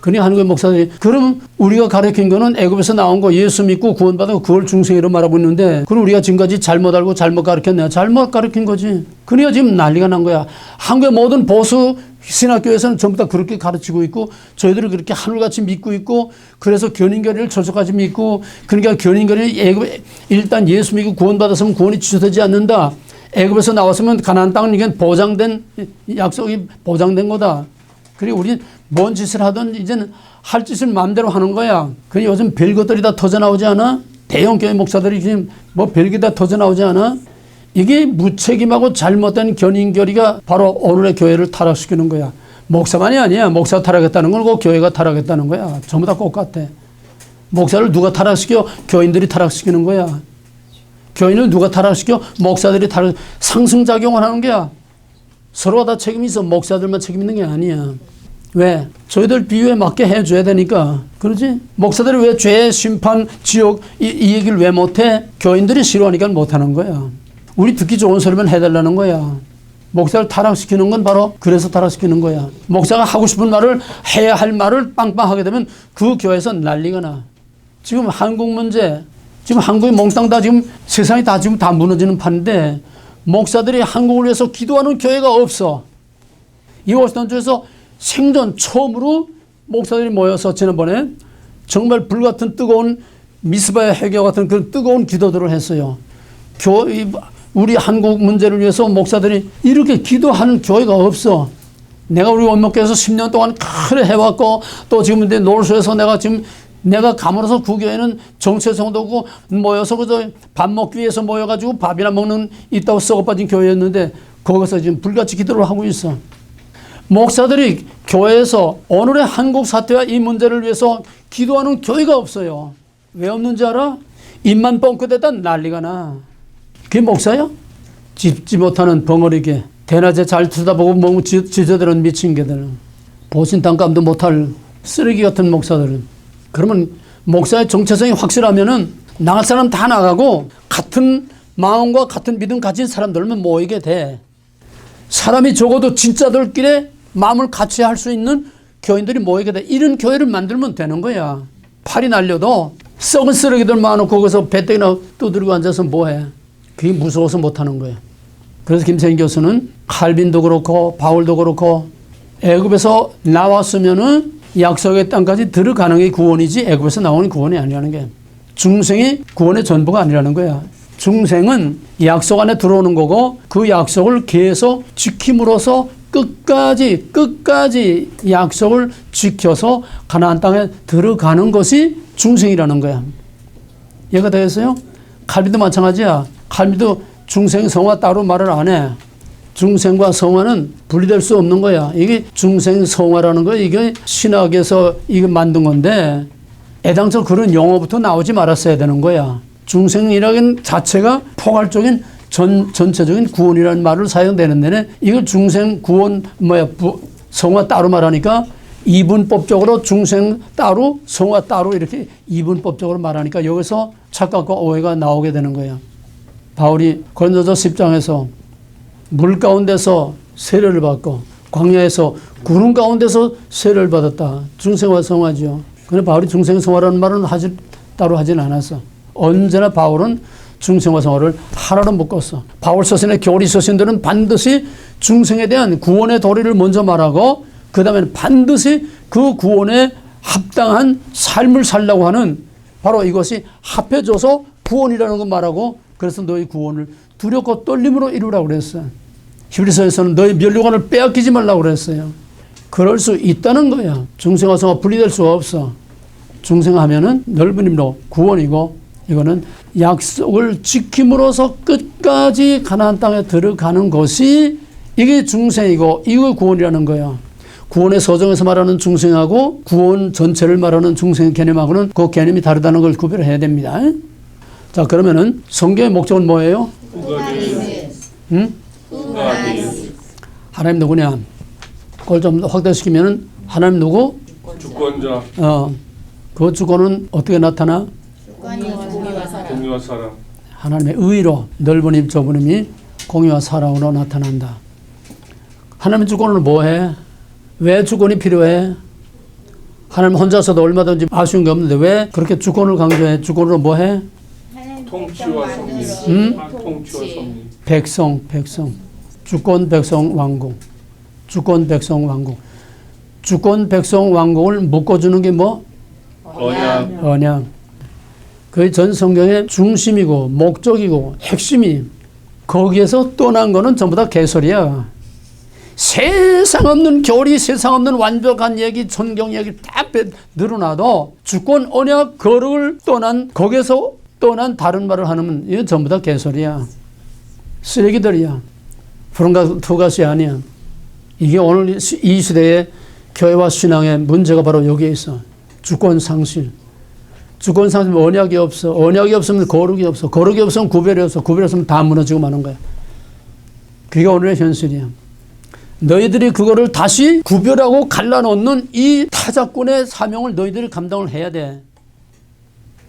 그러니까 한국의 목사들이 그럼 우리가 가르친 거는 애굽에서 나온 거 예수 믿고 구원받은 그걸 중생이라고 말하고 있는데 그럼 우리가 지금까지 잘못 알고 잘못 가르쳤네. 잘못 가르친 거지. 그러니까 지금 난리가 난 거야. 한국의 모든 보수 신학교에서는 전부 다 그렇게 가르치고 있고 저희들은 그렇게 하늘같이 믿고 있고 그래서 견인교리를 저쪽까지 믿고 그러니까 견인교리 일단 예수 믿고 구원받았으면 구원이 취소되지 않는다. 애굽에서 나왔으면 가나안 땅은 이게 보장된 약속이 보장된 거다. 그리고 우리는 뭔 짓을 하든 이제는 할 짓을 마음대로 하는 거야. 그냥 요즘 별것들이 다 터져 나오지 않아? 대형 교회 목사들이 지금 뭐 별게 다 터져 나오지 않아? 이게 무책임하고 잘못된 견인교리가 바로 오늘의 교회를 타락시키는 거야. 목사만이 아니야. 목사 타락했다는 건 그 교회가 타락했다는 거야. 전부 다 똑같아. 목사를 누가 타락시켜? 교인들이 타락시키는 거야. 교인을 누가 타락시켜? 목사들이 상승작용을 하는 거야. 서로가 다 책임이 있어. 목사들만 책임 있는 게 아니야. 왜? 저희들 비유에 맞게 해줘야 되니까. 그러지? 목사들이 왜 죄, 심판, 지옥 이 얘기를 왜 못해? 교인들이 싫어하니까 못하는 거야. 우리 듣기 좋은 소리만 해달라는 거야. 목사를 타락시키는 건 바로 그래서 타락시키는 거야. 목사가 하고 싶은 말을 해야 할 말을 빵빵하게 되면 그 교회에서 난리가 나. 지금 한국 문제, 지금 한국이 몽땅 다 지금 세상이 다 지금 다 무너지는 판인데 목사들이 한국을 위해서 기도하는 교회가 없어. 이 워싱턴주에서 생전 처음으로 목사들이 모여서 지난번에 정말 불같은 뜨거운 미스바의 해교 같은 그런 뜨거운 기도들을 했어요. 우리 한국 문제를 위해서 목사들이 이렇게 기도하는 교회가 없어. 내가 우리 원목교에서 10년 동안 그래 해왔고 또 지금 노르스에서 내가 감으로서 그 교회는 정체성도고 모여서 그저 밥 먹기 위해서 모여가지고 밥이나 먹는 있다고 썩어빠진 교회였는데 거기서 지금 불같이 기도를 하고 있어. 목사들이 교회에서 오늘의 한국 사태와 이 문제를 위해서 기도하는 교회가 없어요. 왜 없는지 알아? 입만 뻥끗했다 난리가 나. 그게 목사야? 짚지 못하는 벙어리게 대낮에 잘 쳐다보고 뭐 지저들은 미친 개들 보신 땅감도 못할 쓰레기 같은 목사들은 그러면 목사의 정체성이 확실하면은 나갈 사람 다 나가고 같은 마음과 같은 믿음 가진 사람들만 모이게 돼. 사람이 적어도 진짜들끼리 마음을 같이 할 수 있는 교인들이 모이게 돼. 이런 교회를 만들면 되는 거야. 팔이 날려도 썩은 쓰레기들 많고 거기서 배때기나 두드리고 앉아서 뭐해. 그게 무서워서 못하는 거야. 그래서 김세인 교수는 칼빈도 그렇고 바울도 그렇고 애굽에서 나왔으면은 약속의 땅까지 들어가는 게 구원이지 애굽에서 나오는 구원이 아니라는 게 중생이 구원의 전부가 아니라는 거야. 중생은 약속 안에 들어오는 거고 그 약속을 계속 지킴으로써 끝까지 약속을 지켜서 가나안 땅에 들어가는 것이 중생이라는 거야. 이해가 되겠어요? 칼빈도 마찬가지야. 칼빈도 중생 성화 따로 말을 안 해. 중생과 성화는 분리될 수 없는 거야. 이게 중생 성화라는 거 이게 신학에서 이거 만든 건데 애당초 그런 용어부터 나오지 말았어야 되는 거야. 중생이라는 자체가 포괄적인 전체적인 구원이라는 말을 사용되는데 이걸 중생 구원 성화 따로 말하니까 이분법적으로 중생 따로 성화 따로 이렇게 이분법적으로 말하니까 여기서 착각과 오해가 나오게 되는 거야. 바울이 고린도서 10장에서 물 가운데서 세례를 받고 광야에서 구름 가운데서 세례를 받았다. 중생화 성화죠. 근데 바울이 중생화 성화라는 말은 따로 하진 않았어. 언제나 바울은 중생화 성화를 하나로 묶었어. 바울 서신의 교리 서신들은 반드시 중생에 대한 구원의 도리를 먼저 말하고 그 다음에는 반드시 그 구원에 합당한 삶을 살려고 하는 바로 이것이 합해져서 구원이라는 걸 말하고 그래서 너희 구원을 두렵고 떨림으로 이루라고 그랬어요. 히브리서에서는 너희 면류관을 빼앗기지 말라고 그랬어요. 그럴 수 있다는 거야. 중생과 성화 분리될 수가 없어. 중생하면은 넓은 힘로 구원이고 이거는 약속을 지킴으로써 끝까지 가나안 땅에 들어가는 것이 이게 중생이고 이거 구원이라는 거야. 구원의 서정에서 말하는 중생하고 구원 전체를 말하는 중생의 개념하고는 그 개념이 다르다는 걸 구별해야 됩니다. 자, 그러면은 성경의 목적은 뭐예요? 응? 하나님 누구냐? 그걸 좀 확대시키면은 하나님 누구? 주권자, 그 주권은 어떻게 나타나? 공의와 사랑. 하나님의 의로 넓은 힘 좁은 힘이 공의와 사랑으로 나타난다. 하나님의 주권은 뭐해? 왜 주권이 필요해? 하나님 혼자서도 얼마든지 아쉬운 게 없는데 왜 그렇게 주권을 강조해? 주권으로 뭐해? 통치와 섭리. 통치와 섭리. 백성. 주권, 백성, 왕국. 주권, 백성, 왕국. 주권, 백성, 왕국을 묶어주는 게 뭐? 언약. 그게 전 성경의 중심이고 목적이고 핵심이 거기에서 떠난 거는 전부 다 개소리야. 세상 없는 교리, 세상 없는 완벽한 얘기, 성경 얘기 다 늘어나도 주권, 언약, 거룩을 떠난 거기에서 떠난 다른 말을 하면 이건 전부 다 개소리야. 쓰레기들이야. 푸른가시 아니야. 이게 오늘 이 시대의 교회와 신앙의 문제가 바로 여기에 있어. 주권 상실. 주권 상실 언약이 없어. 언약이 없으면 거룩이 없어. 거룩이 없으면 구별이 없어. 구별이 없으면 다 무너지고 마는 거야. 그게 오늘의 현실이야. 너희들이 그거를 다시 구별하고 갈라놓는 이 타작꾼의 사명을 너희들이 감당을 해야 돼.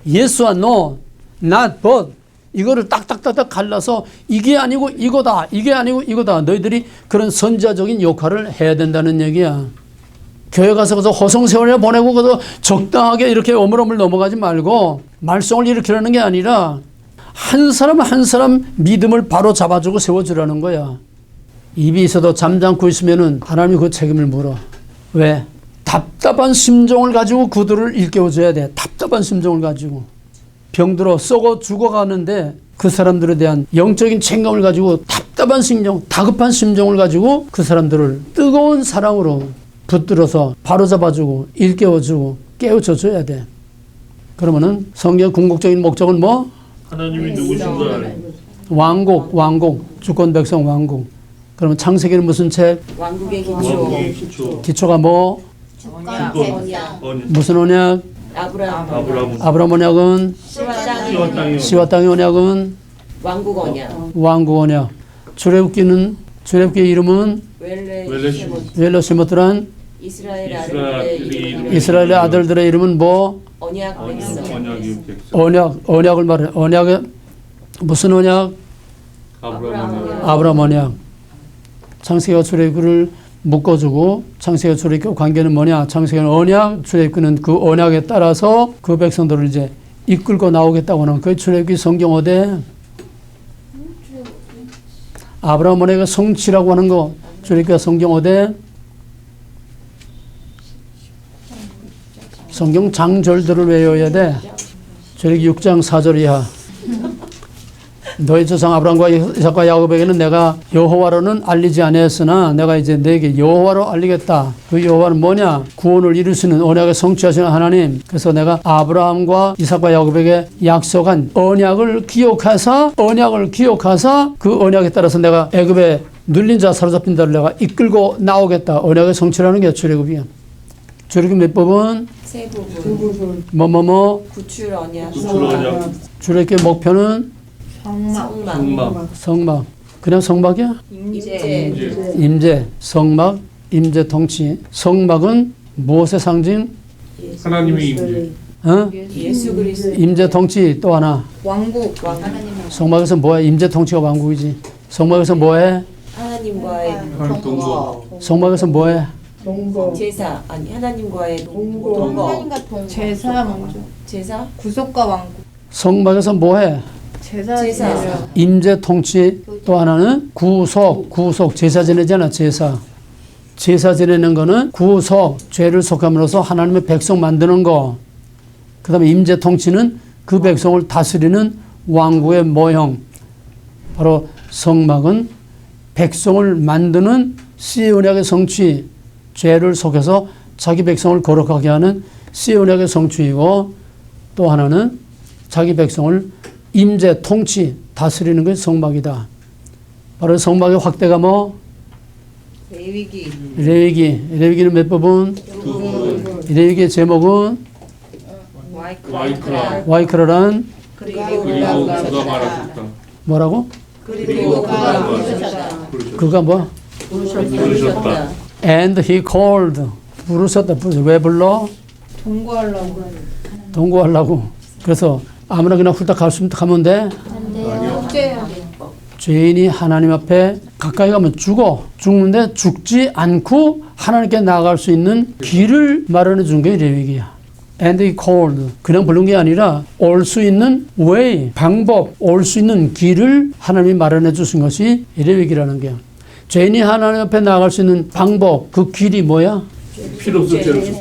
Yes or no, not but. 이거를 딱딱딱딱 갈라서 이게 아니고 이거다. 이게 아니고 이거다. 너희들이 그런 선지자적인 역할을 해야 된다는 얘기야. 교회 가서 허송세월이나 보내고 그래서 적당하게 이렇게 어물어물 넘어가지 말고 말썽을 일으키려는 게 아니라 한 사람 한 사람 믿음을 바로 잡아주고 세워주라는 거야. 입이 있어도 잠잠고 있으면은 하나님이 그 책임을 물어. 왜? 답답한 심정을 가지고 그들을 일깨워줘야 돼. 답답한 심정을 가지고. 병들어 썩어 죽어가는데 그 사람들에 대한 영적인 책임을 가지고 답답한 심정, 다급한 심정을 가지고 그 사람들을 뜨거운 사랑으로 붙들어서 바로잡아주고 일깨워주고 깨우쳐줘야 돼. 그러면은 성경 궁극적인 목적은 뭐? 하나님이 누구신가? 왕국, 주권 백성 왕국. 그러면 창세기는 무슨 책? 왕국의 기초. 왕국의 기초. 기초가 뭐? 주권, 언약. 무슨 언약? 아브라함 언약은? 시와 땅의 언약은? 왕국 언약. 왕국 언약. 출애굽기는? 출애굽기의 이름은? 웰레시모트란? 이스라엘의 아들들의 이름은 뭐? 언약 백성. 언약을 말해. 언약의 무슨 언약? 아브라함 언약. 창세기와 출애굽기를 묶어주고 창세기와 출애굽기 관계는 뭐냐? 창세기는 언약, 출애굽기는 그 언약에 따라서 그 백성들을 이제 이끌고 나오겠다고 하는 그 출애굽기 성경 어디? 아브라함 언약의 성취라고 하는 거 출애굽기가 성경 어디? 성경 장절들을 외워야 돼. 출애굽기 6장 4절 이하. 너희 조상 아브라함과 이삭과 야곱에게는 내가 여호와로는 알리지 아니했으나 내가 이제 너에게 여호와로 알리겠다. 그 여호와는 뭐냐? 구원을 이루시는 언약을 성취하시는 하나님. 그래서 내가 아브라함과 이삭과 야곱에게 약속한 언약을 기억하사 그 언약에 따라서 내가 애굽에 눌린 자 사로잡힌 자를 내가 이끌고 나오겠다. 언약의 성취라는 게 출애굽이야. 출애굽 몇 부분? 세 부분. 구출 언약. 출애굽의 목표는 성막. 그냥 성막이야? 임재. 성막, 임재 통치. 성막은 무엇의 상징? 하나님의 임재. 예수 그리스도. 임재 통치 또 하나. 왕국. 성막에서 뭐해? 임재 통치가 왕국이지. 성막에서 뭐해? 하나님과의 동거. 성막에서 뭐해? 동거. 제사 아니 하나님과의 동거. 하나님과 동거. 제사 먼저. 제사 구속과 왕국. 성막에서 뭐해? 제사. 제사. 임재 통치. 또 하나는 구속 제사 지내잖아. 제사 지내는 거는 구속, 죄를 속함으로써 하나님의 백성 만드는 거. 그 다음에 임재 통치는 그 백성을 다스리는 왕국의 모형. 바로 성막은 백성을 만드는 시온약의 성취, 죄를 속여서 자기 백성을 거룩하게 하는 시온약의 성취이고, 또 하나는 자기 백성을 임재 통치, 다스리는 것이 성막이다. 바로 성막의 확대가 뭐? 레위기. 레위기는 몇 부분? 레위기의 제목은 와이크라. 와이크라란 그리고 그가 말하셨다. 뭐라고? 그리고 그가 말하셨다. 그가 뭐? 부르셨다. And he called. 부르셨다. 왜 불러? 동거하려고. 그래서 아무나 그냥 훌딱 가면 돼? 죄인이 하나님 앞에 가까이 가면 죽는데 죽지 않고 하나님께 나아갈 수 있는 길을 마련해 준 게 레위기야. And he called. 그냥 부른 게 아니라 올 수 있는 way, 방법, 올 수 있는 길을 하나님이 마련해 주신 것이 레위기라는 게. 죄인이 하나님 앞에 나아갈 수 있는 방법, 그 길이 뭐야?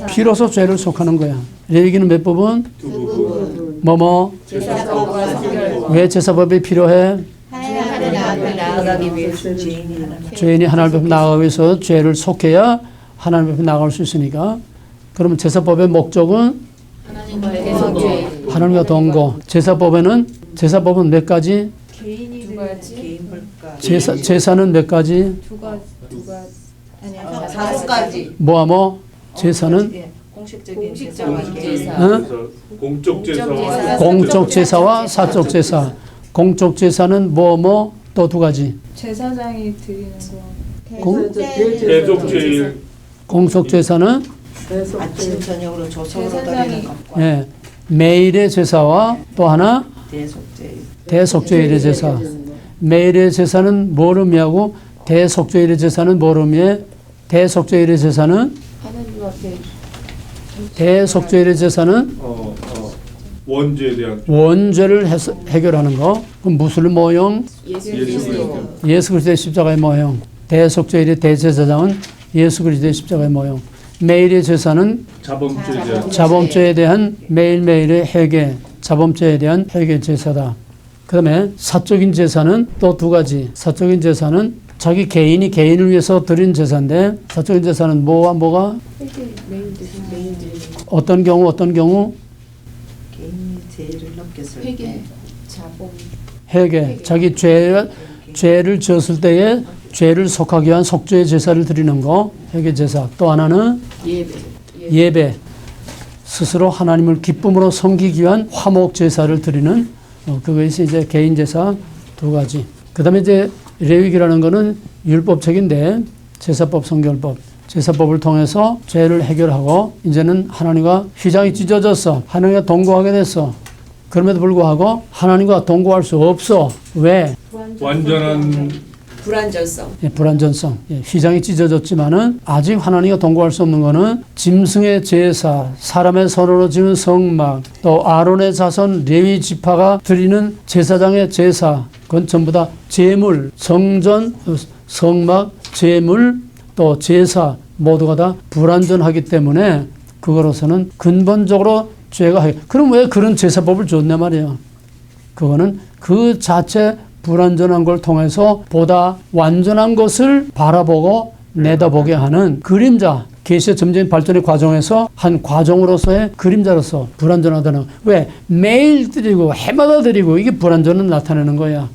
피로서 죄를 속하는 거야. 레위기는 몇 부분? 뭐뭐? 왜 제사법이 필요해? 나아가기 위해서 죄인이 죄인이 하나님 앞에 나아가기 위해서 죄를 속해야 하나님 앞에 나아갈 수 있으니까. 그러면 제사법의 목적은 하나님과 동거. 제사법은 몇 가지? 제사는 몇 가지? 다섯 가지. 뭐하뭐? 제사는 공식적인 제사. 공적 제사와 공적 제사와 사적 제사. 공적 제사는 또 두 가지. 제사장이 드리는 거. 대속죄일. 공적 제사는 아침 저녁으로 조성으로 드리는 것과 예, 매일의 제사와 또 하나 대속죄일. 대속죄일의 제사. 매일의 제사는 뭘 의미하고 대속죄일의 제사는 뭘 의미해? 대속죄일의 제사는 원죄에 대한 원죄를 해결하는 거. 그럼 무술 모형? 예수 그리스도. 예수 그리스도의 십자가의 모형. 대속죄일의 대제사장은 예수 그리스도의 십자가의 모형. 매일의 제사는 자범죄에 대한 매일매일의 회개, 자범죄에 대한 회개 제사다. 그 다음에 사적인 제사는 또 두 가지. 사적인 제사는 자기 개인을 위해서 드린 제사인데, 사적인 제사는 뭐가? 어떤 경우? 개인이 죄를 넘겼을 때 회개. 자기 죄를 지었을 때에 죄를 속하기 위한 속죄의 제사를 드리는 거, 회개 제사. 또 하나는 예배. 스스로 하나님을 기쁨으로 섬기기 위한 화목 제사를 드리는 그것이 이제 개인 제사 두 가지. 그다음에 이제 레위기라는 거는 율법책인데 제사법, 성결법. 제사법을 통해서 죄를 해결하고 이제는 하나님과 휘장이 찢어졌어. 하나님과 동거하게 됐어. 그럼에도 불구하고 하나님과 동거할 수 없어. 왜? 완전한 불완전성. 불완전성. 휘장이 찢어졌지만은 아직 하나님과 동거할 수 없는 거는 짐승의 제사, 사람의 손으로 지은 성막, 또 아론의 자손 레위 지파가 드리는 제사장의 제사, 그건 전부 다 제물, 성전, 성막, 제물, 또 제사 모두가 다 불완전하기 때문에 그거로서는 근본적으로 죄가 그럼 왜 그런 제사법을 줬냐 말이에요. 그거는 그 자체 불완전한 걸 통해서 보다 완전한 것을 바라보고 내다보게 하는 그림자, 계시의 점적인 발전의 과정에서 한 과정으로서의 그림자로서 불완전하다는. 왜? 매일 드리고 해마다 드리고 이게 불완전을 나타내는 거야.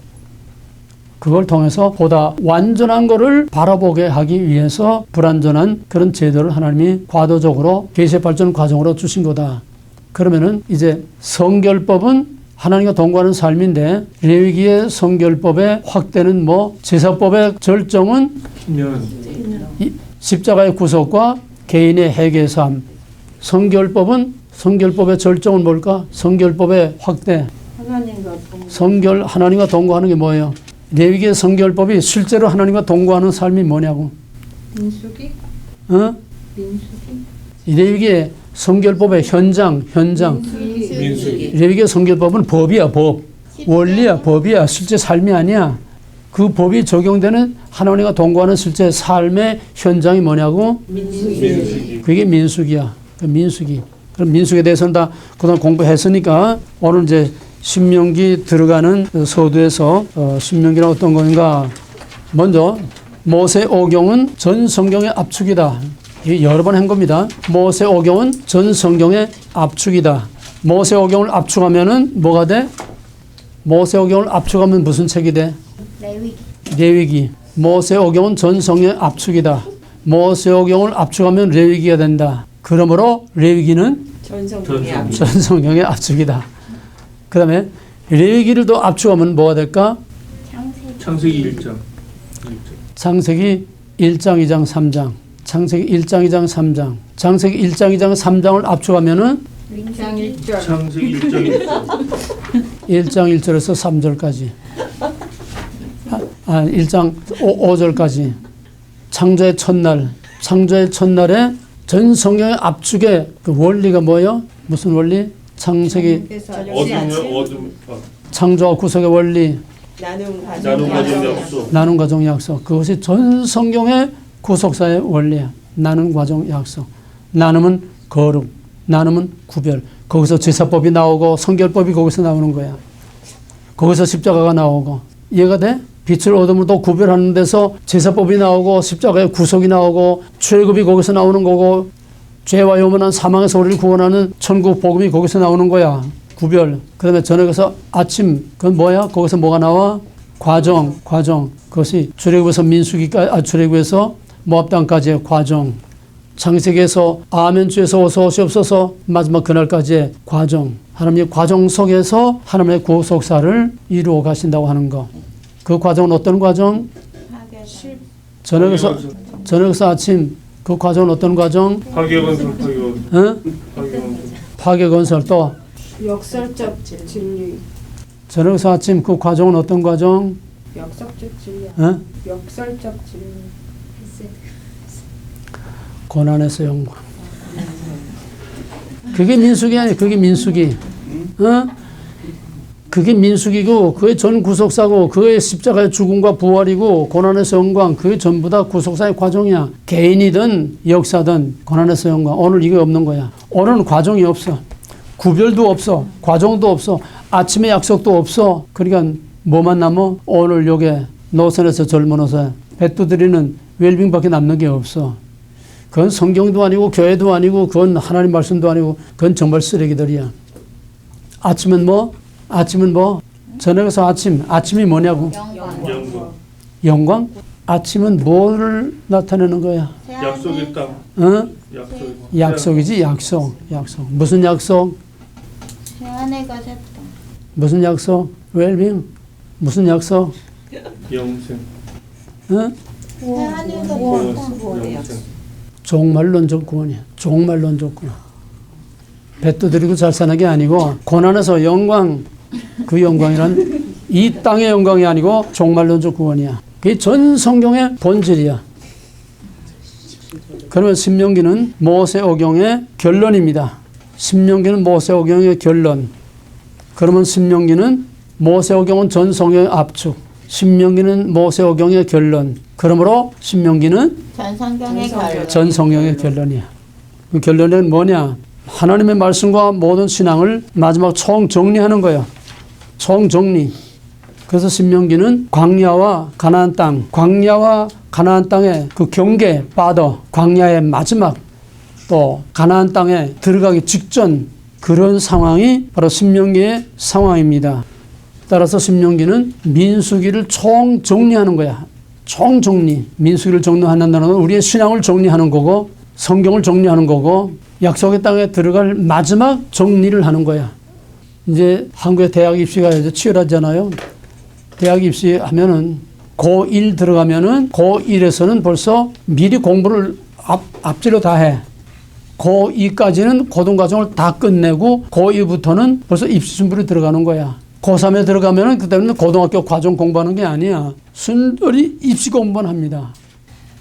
그걸 통해서 보다 완전한 거를 바라보게 하기 위해서 불완전한 그런 제도를 하나님이 과도적으로 계시의 발전 과정으로 주신 거다. 그러면은 이제 성결법은 하나님과 동거하는 삶인데, 레위기의 성결법의 확대는 제사법의 절정은 십자가의 구속과 개인의 회개의 삶. 성결법의 절정은 뭘까? 성결법의 확대. 하나님과 하나님과 동거하는 게 뭐예요? 레위기의 성결법이 실제로 하나님과 동거하는 삶이 뭐냐고. 민수기? 어? 민수기? 레위기의 성결법의 현장. 민수기. 레위기의 성결법은 법이야, 법. 원리야, 법이야. 실제 삶이 아니야. 그 법이 적용되는 하나님과 동거하는 실제 삶의 현장이 뭐냐고? 민수기. 그게 민수기야. 그 민수기. 그럼 민수기에 대해서는 다 그동안 공부했으니까 오늘 이제 신명기 들어가는 서두에서 신명기는 어떤 건가? 먼저 모세 오경은 전 성경의 압축이다. 이게 여러 번 한 겁니다. 모세 오경은 전 성경의 압축이다. 모세 오경을 압축하면은 뭐가 돼? 모세 오경을 압축하면 무슨 책이 돼? 레위기. 레위기. 모세 오경은 전 성경의 압축이다. 모세 오경을 압축하면 레위기가 된다. 그러므로 레위기는 전 성경의 앞. 전 성경의 압축이다. 그 다음에 레위기를 또 압축하면 뭐가 될까? 창세기 1장. 창세기 1장, 2장, 3장. 창세기 1장, 2장, 3장. 창세기 1장, 2장, 3장을 압축하면은 장 1절. 창세기 1장 1장 1절에서 3절까지. 1장 5절까지. 창조의 첫날. 창조의 첫날에 전 성경의 압축의 그 원리가 뭐예요? 무슨 원리? 창세기 어둠 창조와 구속의 원리. 나눔 과정. 나눔 과정 약속. 나눔 과정 약속. 그것이 전 성경의 구속사의 원리야. 나눔 과정 약속. 나눔은 거룩. 나눔은 구별. 거기서 제사법이 나오고 성결법이 거기서 나오는 거야. 거기서 십자가가 나오고. 이해가 돼? 빛을 어둠으로 구별하는 데서 제사법이 나오고 십자가의 구속이 나오고 죄급이 거기서 나오는 거고 죄와 영원한 사망에서 우리를 구원하는 천국 복음이 거기서 나오는 거야. 구별. 그 다음에 저녁에서 아침. 그건 뭐야? 거기서 뭐가 나와? 과정. 그것이 출애굽에서 출애굽에서 모압 땅까지의 과정. 창세기에서 아멘주에서 어서 오시옵소서 마지막 그날까지의 과정. 하나님의 과정 속에서 하나님의 구속사를 이루어 가신다고 하는 거. 그 과정은 어떤 과정? 저녁에서 아침. 그 과정은 어떤 과정? 파괴건설. 파괴건설. 또 역설적 진리. 저녁에서 아침. 그 과정은 어떤 과정? 역설적 진리. 역설적 진리. 고난에서 영광. 그게 민수기 아니에요. 그게 민수기. 그게 민수기고 그게 전 구속사고 그게 십자가의 죽음과 부활이고 고난에서 영광. 그게 전부 다 구속사의 과정이야. 개인이든 역사든 고난에서 영광. 오늘 이게 없는 거야. 오늘은 과정이 없어. 구별도 없어. 과정도 없어. 아침의 약속도 없어. 그러니까 뭐만 남어? 오늘 요게 노선에서 젊어서 배 두드리는 웰빙밖에 남는 게 없어. 그건 성경도 아니고 교회도 아니고 그건 하나님 말씀도 아니고 그건 정말 쓰레기들이야. 아침은 뭐? 저녁에서 아침. 아침이 뭐냐고? 영광? 아침은 뭐를 나타내는 거야? 약속의 땅. 약속이지, 약속. 무슨 약속? 새하늘과 새 땅. 무슨 약속? 웰빙? 무슨 약속? 영생. 새하늘과 새 땅. 종말론적 구원이야. 종말론적 구원. 배 두드리고 잘 사는 게 아니고 고난에서 영광. 그 영광이란 이 땅의 영광이 아니고 종말론적 구원이야. 그게 전 성경의 본질이야. 그러면 신명기는 모세오경의 결론입니다. 신명기는 모세오경의 결론. 그러면 신명기는 모세오경은 전 성경의 압축. 신명기는 모세오경의 결론. 그러므로 신명기는 전 성경의 결론이야. 그 결론은 뭐냐? 하나님의 말씀과 모든 신앙을 마지막 총정리하는 거야. 총정리. 그래서 신명기는 광야와 가나안 땅의 그 경계 바더, 광야의 마지막 또 가나안 땅에 들어가기 직전 그런 상황이 바로 신명기의 상황입니다. 따라서 신명기는 민수기를 총정리하는 거야. 총정리. 민수기를 정리한다는 건 우리의 신앙을 정리하는 거고 성경을 정리하는 거고 약속의 땅에 들어갈 마지막 정리를 하는 거야. 이제 한국의 대학 입시가 이제 치열하잖아요. 대학 입시하면은 고1 들어가면은 고1에서는 벌써 미리 공부를 앞뒤로 다 해. 고2까지는 고등과정을 다 끝내고 고2부터는 벌써 입시 준비로 들어가는 거야. 고3에 들어가면은 그때는 고등학교 과정 공부하는 게 아니야. 순전히 입시 공부만 합니다.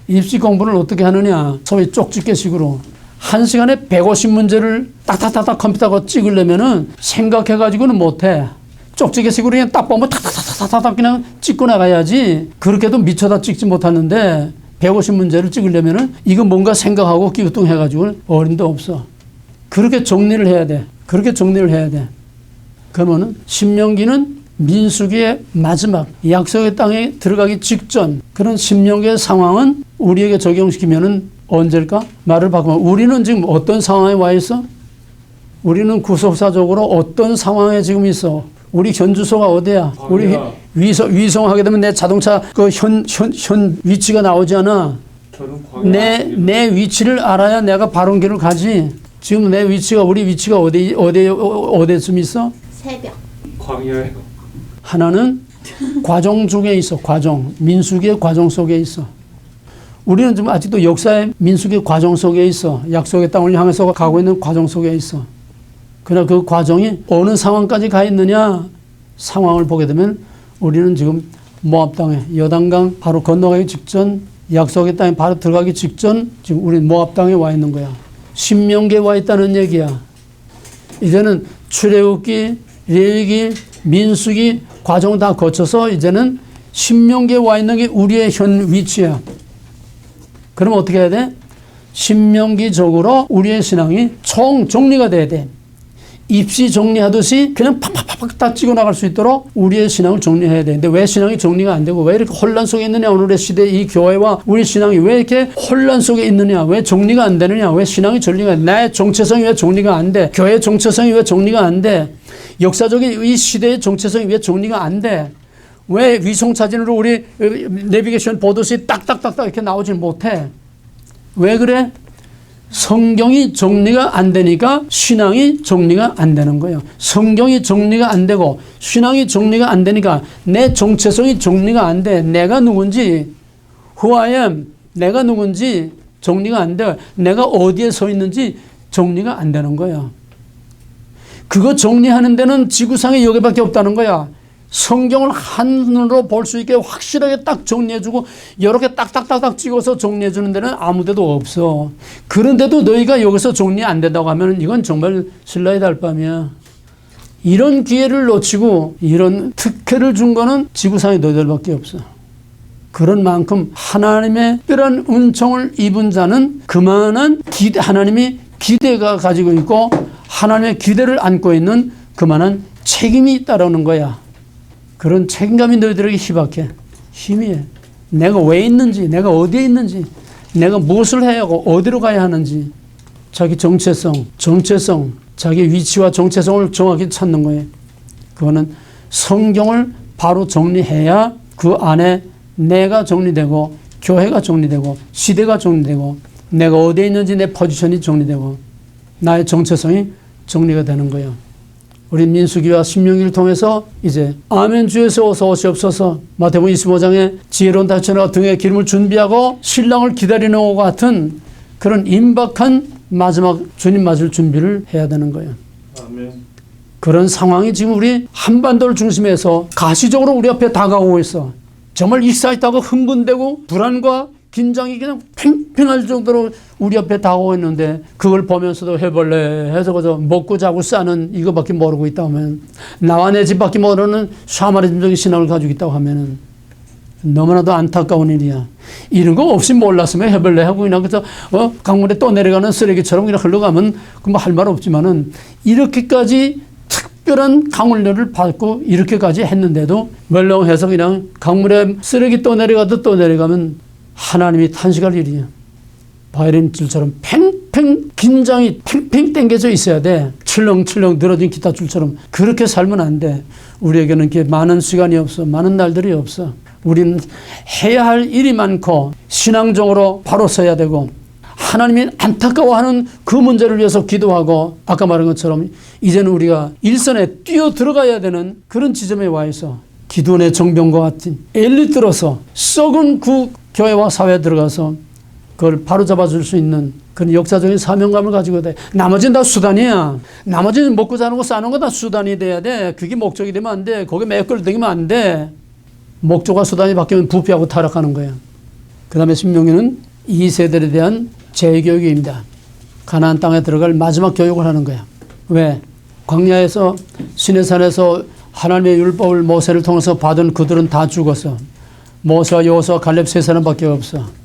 입시 공부를 어떻게 하느냐. 소위 쪽집게식으로. 1시간에 150문제를 딱딱딱딱 컴퓨터가 찍으려면은 생각해가지고는 못해. 쪽집게식으로 그냥 딱 보면 탁탁탁탁탁 그냥 찍고 나가야지. 그렇게도 미쳐다 찍지 못하는데 150문제를 찍으려면은 이거 뭔가 생각하고 끼우뚱해가지고 어림도 없어. 그렇게 정리를 해야 돼. 그렇게 정리를 해야 돼. 그러면은 신명기는 민수기의 마지막 약속의 땅에 들어가기 직전 그런 신명기의 상황은 우리에게 적용시키면은 언제일까? 말을 바꾸면 우리는 지금 어떤 상황에 와 있어? 우리는 구속사적으로 어떤 상황에 지금 있어? 우리 현 주소가 어디야? 우리 위성하게 되면 내 자동차 그 현 위치가 나오지 않아? 저는 광야. 내 위치를 알아야 내가 바른 길을 가지. 지금 내 위치가 우리 위치가 어디쯤 있어? 새벽. 광야에 하나는 과정 중에 있어. 과정. 민수기의 과정 속에 있어. 우리는 지금 아직도 역사의 민수기의 과정 속에 있어. 약속의 땅을 향해서 가고 있는 과정 속에 있어. 그러나 그 과정이 어느 상황까지 가 있느냐 상황을 보게 되면 우리는 지금 모압 땅에 여단강 바로 건너가기 직전 약속의 땅에 바로 들어가기 직전 지금 우리 모압 땅에 와 있는 거야. 신명기에 와 있다는 얘기야. 이제는 출애굽기, 레위기, 민수기 과정 다 거쳐서 이제는 신명기에 와 있는 게 우리의 현 위치야. 그럼 어떻게 해야 돼? 신명기적으로 우리의 신앙이 정리가 돼야 돼. 입시 정리하듯이 그냥 팍팍팍팍 다 찍어 나갈 수 있도록 우리의 신앙을 정리해야 되는데 왜 신앙이 정리가 안 되고 왜 이렇게 혼란 속에 있느냐. 오늘의 시대 이 교회와 우리 신앙이 왜 이렇게 혼란 속에 있느냐. 왜 정리가 안 되느냐. 왜 신앙이 정리가 안 돼. 나의 정체성이 왜 정리가 안 돼. 교회의 정체성이 왜 정리가 안 돼. 역사적인 이 시대의 정체성이 왜 정리가 안 돼. 왜 위성사진으로 우리 내비게이션 보듯이 딱딱딱딱 이렇게 나오질 못해. 왜 그래? 성경이 정리가 안 되니까 신앙이 정리가 안 되는 거예요. 성경이 정리가 안 되고 신앙이 정리가 안 되니까 내 정체성이 정리가 안 돼. 내가 누군지, who I am, 내가 누군지 정리가 안 돼. 내가 어디에 서 있는지 정리가 안 되는 거야. 그거 정리하는 데는 지구상에 여기밖에 없다는 거야. 성경을 한눈으로 볼 수 있게 확실하게 딱 정리해주고 이렇게 딱딱딱딱 찍어서 정리해주는 데는 아무 데도 없어. 그런데도 너희가 여기서 정리 안 된다고 하면 이건 정말 신라의 달밤이야. 이런 기회를 놓치고 이런 특혜를 준 거는 지구상에 너희들밖에 없어. 그런 만큼 하나님의 특별한 은총을 입은 자는 그만한 하나님이 기대가 가지고 있고 하나님의 기대를 안고 있는 그만한 책임이 있다라는 거야. 그런 책임감이 너희들에게 희박해. 희미해. 내가 왜 있는지, 내가 어디에 있는지, 내가 무엇을 해야 하고 어디로 가야 하는지 자기 정체성, 자기 위치와 정체성을 정확히 찾는 거예요. 그거는 성경을 바로 정리해야 그 안에 내가 정리되고 교회가 정리되고 시대가 정리되고 내가 어디에 있는지 내 포지션이 정리되고 나의 정체성이 정리가 되는 거예요. 우리 민수기와 신명기를 통해서 이제 아멘 주에서 어서 오시옵소서 마태복음 25장에 지혜로운 다처녀가 등에 기름을 준비하고 신랑을 기다리는 것 같은 그런 임박한 마지막 주님 맞을 준비를 해야 되는 거예요. 아멘. 그런 상황이 지금 우리 한반도를 중심해서 가시적으로 우리 앞에 다가오고 있어. 정말 익사이트하고 흥분되고 불안과 긴장이 그냥 팽팽할 정도로 우리 앞에 다가오고 있는데 그걸 보면서도 해볼래 해서 그저 먹고 자고 싸는 이거밖에 모르고 있다 하면 나와 내 집밖에 모르는 샤머니즘적인 신앙을 가지고 있다고 하면은 너무나도 안타까운 일이야. 이런 거 없이 몰랐으면 해볼래 하고 그냥 그저 강물에 또 내려가는 쓰레기처럼 그냥 흘러가면 그 뭐 할 말 없지만은 이렇게까지 특별한 강훈련을 받고 이렇게까지 했는데도 멀렁해서 그냥 강물에 쓰레기 또 내려가도 또 내려가면 하나님이 탄식할 일이야. 바이올린줄처럼 팽팽 긴장이 팽팽 당겨져 있어야 돼. 출렁출렁 늘어진 기타 줄처럼. 그렇게 살면 안 돼. 우리에게는 이렇게 많은 시간이 없어. 많은 날들이 없어. 우리는 해야 할 일이 많고 신앙적으로 바로 서야 되고 하나님이 안타까워하는 그 문제를 위해서 기도하고 아까 말한 것처럼 이제는 우리가 일선에 뛰어 들어가야 되는 그런 지점에 와 있어. 기도원의 정병과 같은 엘리트로서 썩은 그 교회와 사회에 들어가서 그걸 바로잡아 줄 수 있는 그런 역사적인 사명감을 가지고 돼. 나머지는 다 수단이야. 나머지는 먹고 사는 거 싸는 거 다 수단이 돼야 돼. 그게 목적이 되면 안 돼. 거기에 매끌대기면 안 돼. 목적과 수단이 바뀌면 부패하고 타락하는 거야. 그 다음에 신명기는 2세들에 대한 재교육입니다. 가나안 땅에 들어갈 마지막 교육을 하는 거야. 왜? 광야에서 시내산에서 하나님의 율법을 모세를 통해서 받은 그들은 다 죽었어. 모세와 여호수아 갈렙 세 사람밖에 없어.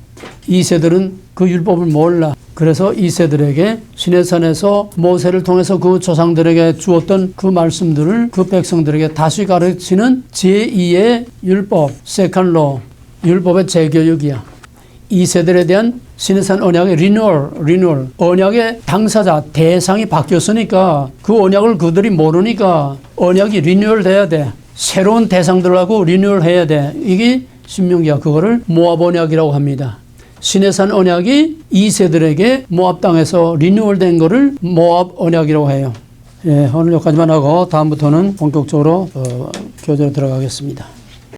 2세들은 그 율법을 몰라. 그래서 2세들에게 시내산에서 모세를 통해서 그 조상들에게 주었던 그 말씀들을 그 백성들에게 다시 가르치는 제2의 율법, 세컨로, 율법의 재교육이야. 2세들에 대한 시내산 언약의 리뉴얼, 언약의 당사자, 대상이 바뀌었으니까 그 언약을 그들이 모르니까 언약이 리뉴얼 돼야 돼. 새로운 대상들하고 리뉴얼 해야 돼. 이게 신명기야. 그거를 모압 언약이라고 합니다. 시내산 언약이 2세들에게 모압 땅에서 리뉴얼 된 거를 모압 언약이라고 해요. 예, 오늘 여기까지만 하고 다음부터는 본격적으로 교재로 들어가겠습니다.